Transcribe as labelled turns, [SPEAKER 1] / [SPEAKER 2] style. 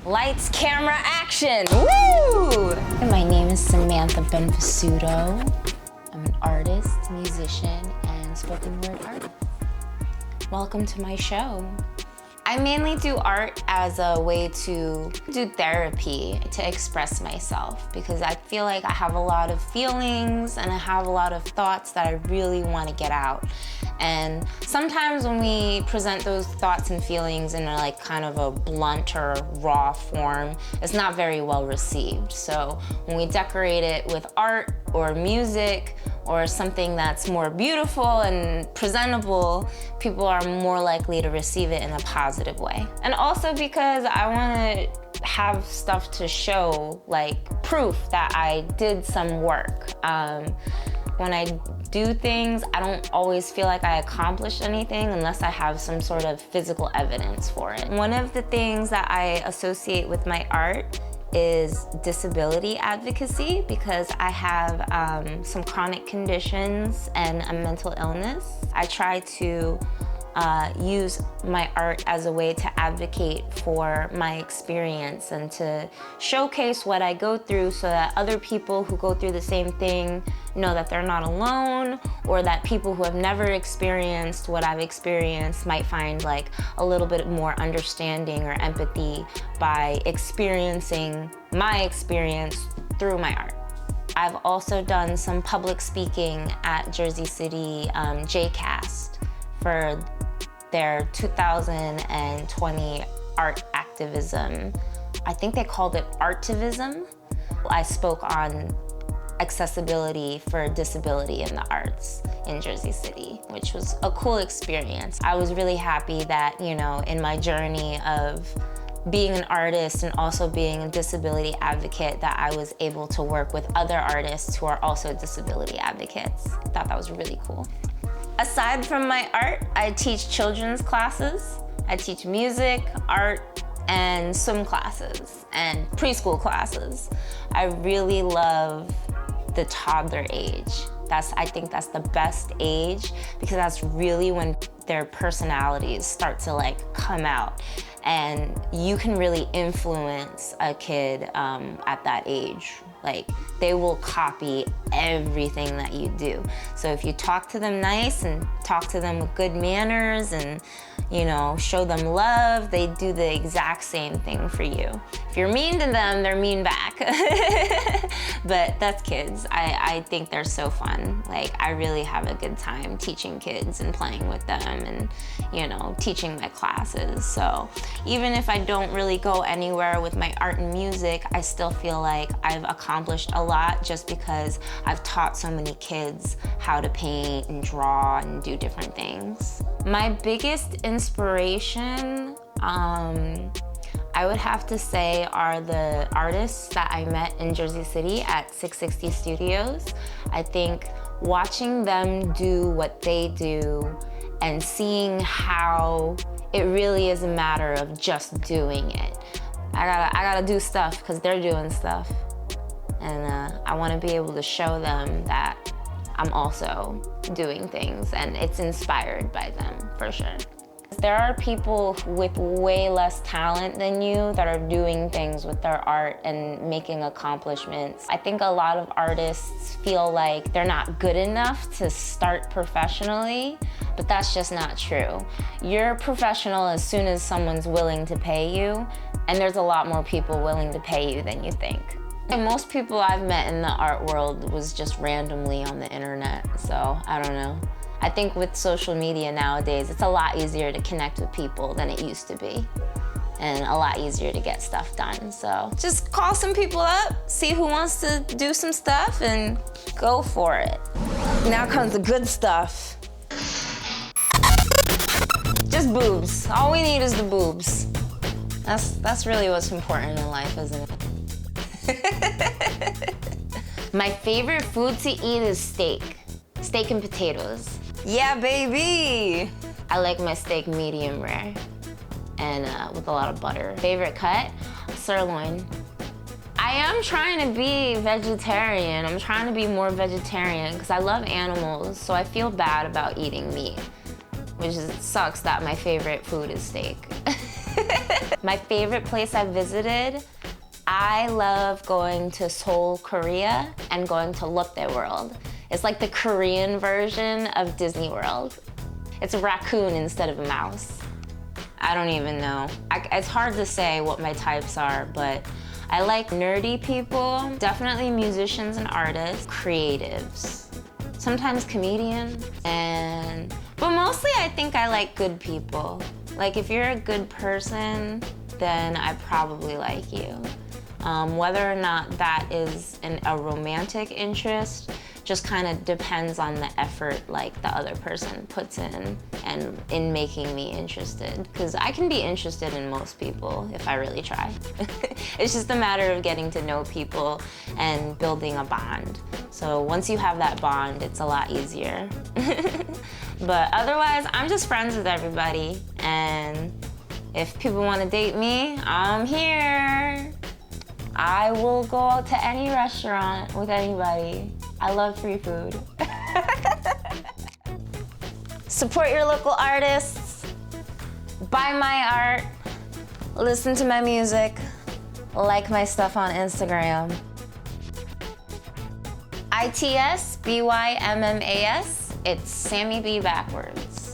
[SPEAKER 1] Lights, camera, action! Woo! My name is Samantha Benvissuto. I'm an artist, musician, and spoken word artist. Welcome to my show. I mainly do art as a way to do therapy, to express myself, because I feel like I have a lot of feelings and I have a lot of thoughts that I really want to get out. And sometimes when we present those thoughts and feelings in a kind of a blunt or raw form, it's not very well received. So when we decorate it with art or music or something that's more beautiful and presentable, people are more likely to receive it in a positive way. And also because I want to have stuff to show, like proof that I did some work. When I do things, I don't always feel like I accomplished anything unless I have some sort of physical evidence for it. One of the things that I associate with my art is disability advocacy, because I have some chronic conditions and a mental illness. I try to use my art as a way to advocate for my experience and to showcase what I go through so that other people who go through the same thing know that they're not alone, or that people who have never experienced what I've experienced might find like a little bit more understanding or empathy by experiencing my experience through my art. I've also done some public speaking at Jersey City JCast for their 2020 art activism. I think they called it Artivism. I spoke on accessibility for disability in the arts in Jersey City, which was a cool experience. I was really happy that, you know, in my journey of being an artist and also being a disability advocate, that I was able to work with other artists who are also disability advocates. I thought that was really cool. Aside from my art, I teach children's classes. I teach music, art, and swim classes, and preschool classes. I really love the toddler age. I think that's the best age, because that's really when their personalities start to come out. And you can really influence a kid at that age. They will copy everything that you do. So if you talk to them nice and talk to them with good manners and, you know, show them love, they do the exact same thing for you. If you're mean to them, they're mean back. But that's kids. I think they're so fun. I really have a good time teaching kids and playing with them and, you know, teaching my classes. So even if I don't really go anywhere with my art and music, I still feel like I've accomplished a lot just because I've taught so many kids how to paint and draw and do different things. My biggest inspiration, I would have to say, are the artists that I met in Jersey City at 660 Studios. I think watching them do what they do and seeing how it really is a matter of just doing it. I gotta do stuff because they're doing stuff. And I want to be able to show them that I'm also doing things, and it's inspired by them, for sure. There are people with way less talent than you that are doing things with their art and making accomplishments. I think a lot of artists feel like they're not good enough to start professionally, but that's just not true. You're professional as soon as someone's willing to pay you, and there's a lot more people willing to pay you than you think. And most people I've met in the art world was just randomly on the internet, so I don't know. I think with social media nowadays, it's a lot easier to connect with people than it used to be, and a lot easier to get stuff done. So just call some people up, see who wants to do some stuff, and go for it. Now comes the good stuff. Just boobs. All we need is the boobs. That's really what's important in life, isn't it? My favorite food to eat is steak. Steak and potatoes. Yeah, baby! I like my steak medium rare and with a lot of butter. Favorite cut? Sirloin. I am trying to be vegetarian. I'm trying to be more vegetarian because I love animals, so I feel bad about eating meat, which sucks that my favorite food is steak. My favorite place I visited, I love going to Seoul, Korea, and going to Lotte World. It's like the Korean version of Disney World. It's a raccoon instead of a mouse. I don't even know. It's hard to say what my types are, but I like nerdy people, definitely musicians and artists, creatives, sometimes comedians, but mostly I think I like good people. Like if you're a good person, then I probably like you. Whether or not that is a romantic interest just kind of depends on the effort like the other person puts in and in making me interested. Because I can be interested in most people if I really try. It's just a matter of getting to know people and building a bond. So once you have that bond, it's a lot easier. But otherwise, I'm just friends with everybody. And if people want to date me, I'm here. I will go out to any restaurant with anybody. I love free food. Support your local artists, buy my art, listen to my music, like my stuff on Instagram. ITS, BYMMAS, it's Sammy B backwards.